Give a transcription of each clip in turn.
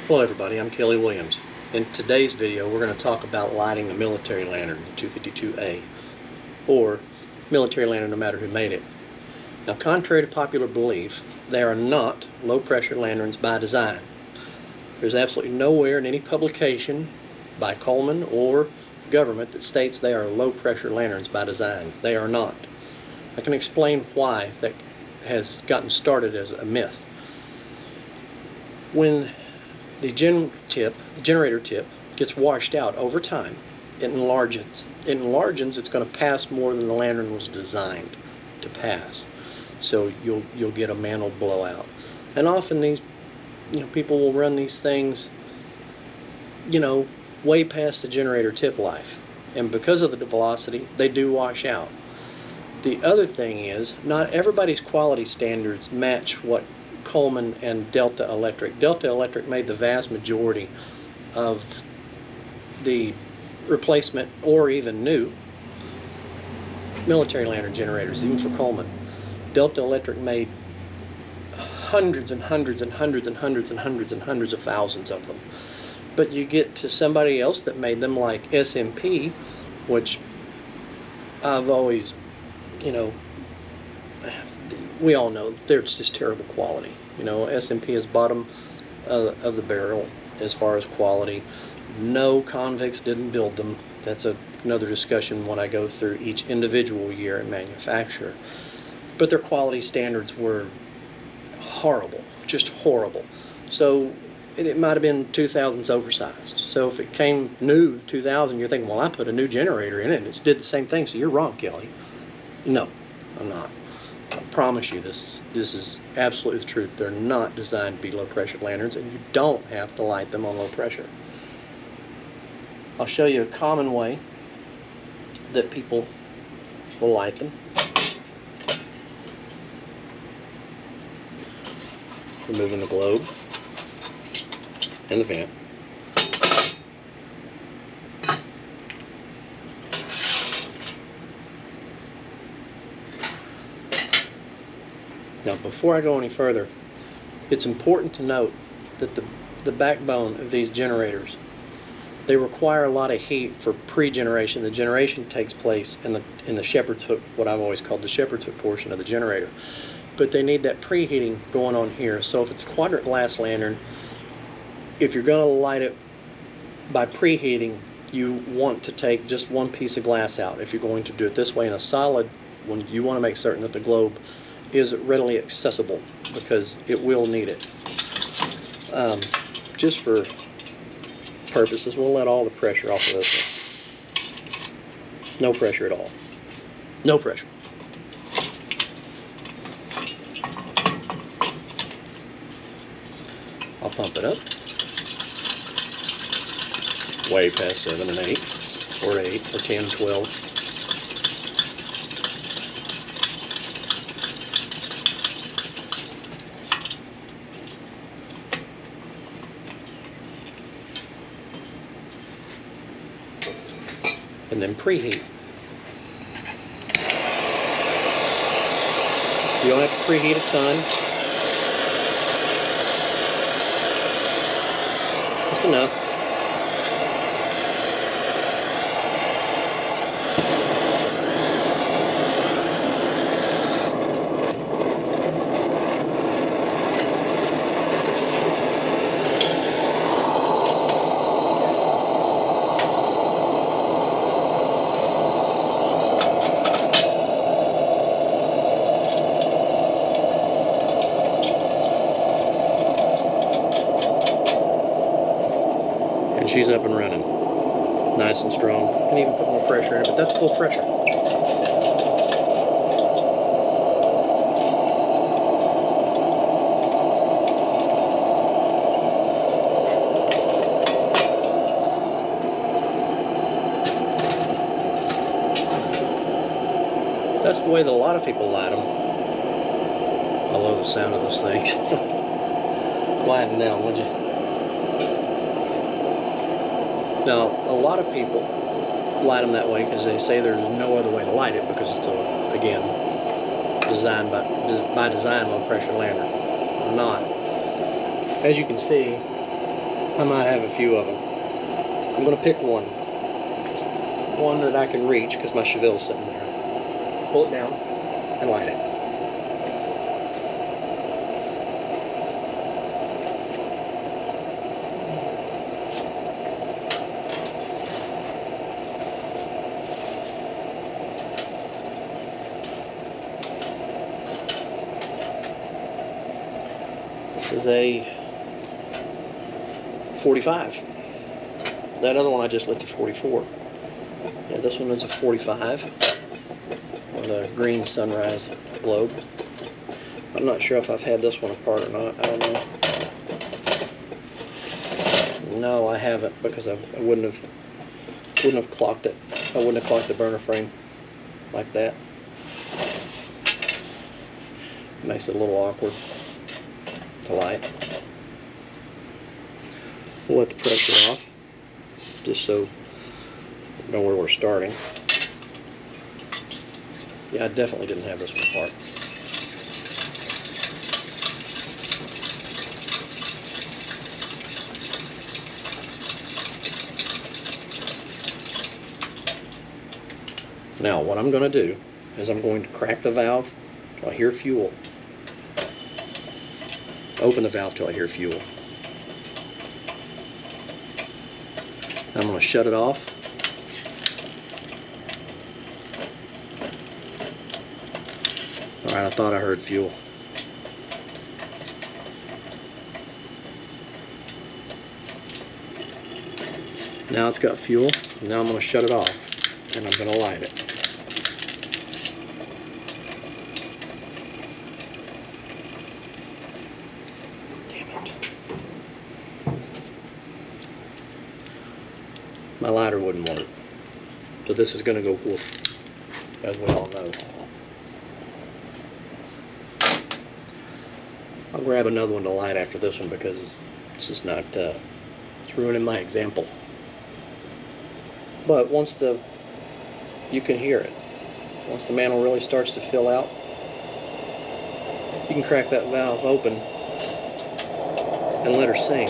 Hello everybody, I'm Kelly Williams. In today's video we're going to talk about lighting the military lantern, the 252A, or military lantern no matter who made it. Now, contrary to popular belief, they are not low pressure lanterns by design. There's absolutely nowhere in any publication by Coleman or government that states they are low pressure lanterns by design. They are not. I can explain why that has gotten started as a myth. When the generator tip gets washed out over time, it enlarges. It's going to pass more than the lantern was designed to pass. So you'll get a mantle blowout. And often these people will run these things way past the generator tip life. And because of the velocity, they do wash out. The other thing is, not everybody's quality standards match what Coleman and Delta Electric. Delta Electric made the vast majority of the replacement or even new military lantern generators, even for Coleman. Delta Electric made hundreds and hundreds and hundreds and hundreds and hundreds and hundreds of thousands of them. But you get to somebody else that made them, like SMP, which I've always, we all know they're just terrible quality. SMP is bottom of the barrel as far as quality. No, Convex didn't build them. That's another discussion when I go through each individual year in manufacture. But their quality standards were horrible, just horrible. So it might have been 2000s oversized. So if it came new 2000, you're thinking, well, I put a new generator in it and it did the same thing, so you're wrong, Kelly. No, I'm not. I promise you this is absolutely the truth. They're not designed to be low pressure lanterns, and you don't have to light them on low pressure. I'll show you a common way that people will light them. Removing the globe and the vent. Now, before I go any further, it's important to note that the backbone of these generators, they require a lot of heat for pre-generation. The generation takes place in the shepherd's hook, what I've always called the shepherd's hook portion of the generator. But they need that preheating going on here. So if it's a quadrant glass lantern, if you're going to light it by preheating, you want to take just one piece of glass out. If you're going to do it this way in a solid one, you want to make certain that the globe is readily accessible, because it will need it. Just for purposes, we'll let all the pressure off of this one. No pressure at all. No pressure. I'll pump it up. Way past 7 and 8, or 8, or 10, 12. And then preheat. You don't have to preheat a ton. Just enough. She's up and running, nice and strong. You can even put more pressure in it, but that's full pressure. That's the way that a lot of people light them. I love the sound of those things. Quieten down, would you? Now, a lot of people light them that way because they say there's no other way to light it, because it's, again, designed by design low pressure lantern. Not. As you can see, I might have a few of them. I'm going to pick one. One that I can reach because my Cheville's sitting there. Pull it down and light it. This is a 45. That other one I just lit to 44. Yeah, this one is a 45 with a green sunrise globe. I'm not sure if I've had this one apart or not. I don't know. No, I haven't, because I wouldn't have clocked it. I wouldn't have clocked the burner frame like that. Makes it a little awkward to light. We'll let the pressure off, just so we know where we're starting. Yeah, I definitely didn't have this one apart. Now, what I'm going to do is I'm going to crack the valve till I hear fuel. Open the valve till I hear fuel. I'm going to shut it off. Alright, I thought I heard fuel. Now it's got fuel. Now I'm going to shut it off and I'm going to light it. My lighter wouldn't work, so this is going to go woof, as we all know. I'll grab another one to light after this one because it's just not, it's ruining my example. But once you can hear it, once the mantle really starts to fill out, you can crack that valve open and let her sing.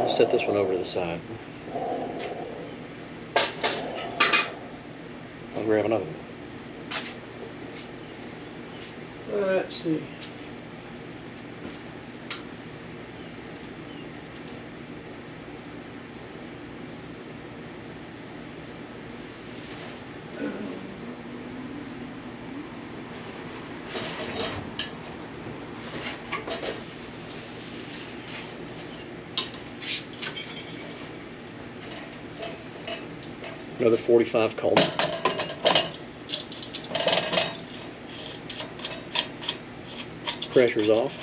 Set this one over to the side. I'll grab another one. Let's see. Another 45 Coleman. Pressure's off.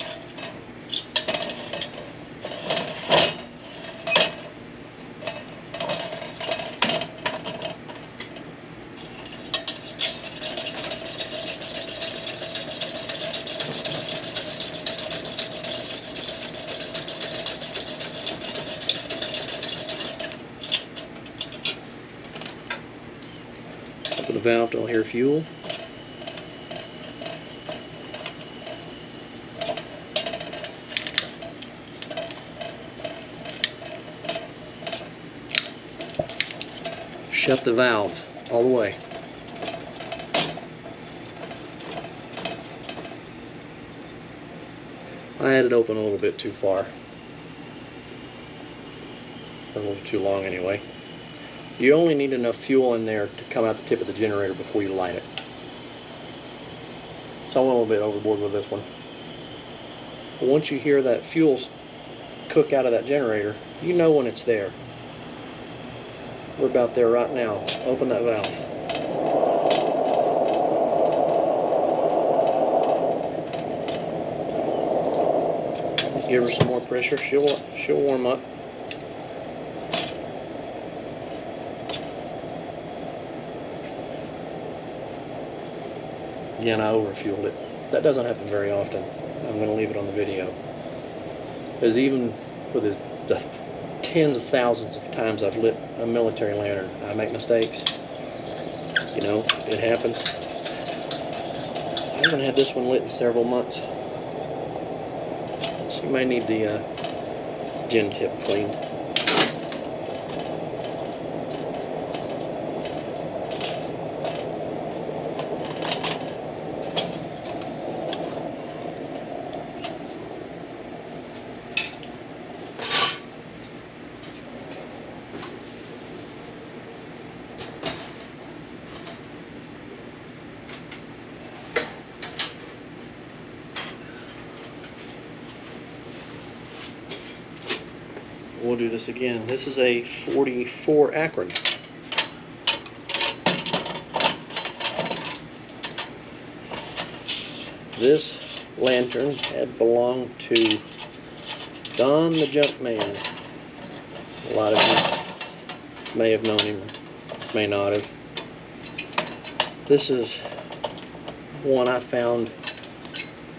Open the valve till I hear fuel. Shut the valve all the way. I had it open a little bit too far. A little too long anyway. You only need enough fuel in there to come out the tip of the generator before you light it. So I went a little bit overboard with this one. But once you hear that fuel cook out of that generator, you know when it's there. We're about there right now. Open that valve. Give her some more pressure. She'll warm up. Again, I overfueled it. That doesn't happen very often. I'm going to leave it on the video. Because even with the tens of thousands of times I've lit a military lantern. I make mistakes. You know, it happens. I haven't had this one lit in several months. So you may need the gin tip cleaned. We'll do this again. This is a 44 Akron. This lantern had belonged to Don the Jumpman. A lot of you may have known him, may not have. This is one I found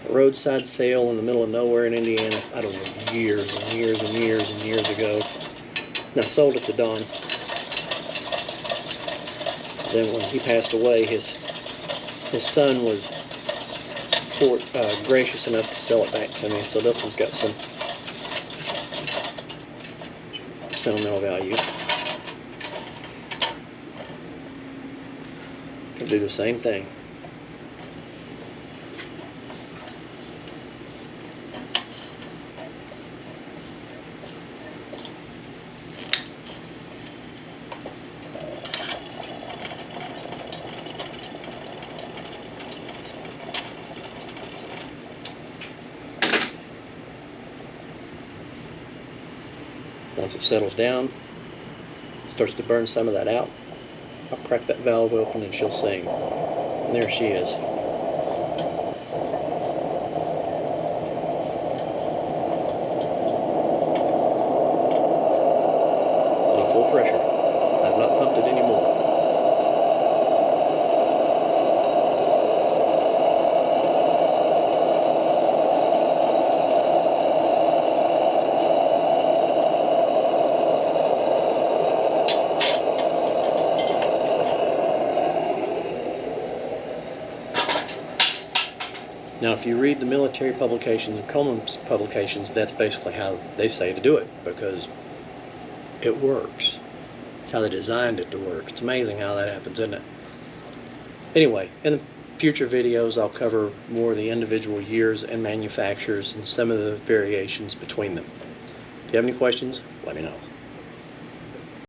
a roadside sale in the middle of nowhere in Indiana, I don't know, years and years and years and years ago. And I sold it to Don. Then when he passed away, his son was gracious enough to sell it back to me. So this one's got some sentimental value. Can do the same thing. Once it settles down, starts to burn some of that out, I'll crack that valve open and she'll sing. And there she is. On full pressure. I've not pumped it anymore. Now, if you read the military publications and Coleman's publications, that's basically how they say to do it, because it works. It's how they designed it to work. It's amazing how that happens, isn't it? Anyway, in the future videos, I'll cover more of the individual years and manufacturers and some of the variations between them. If you have any questions, let me know.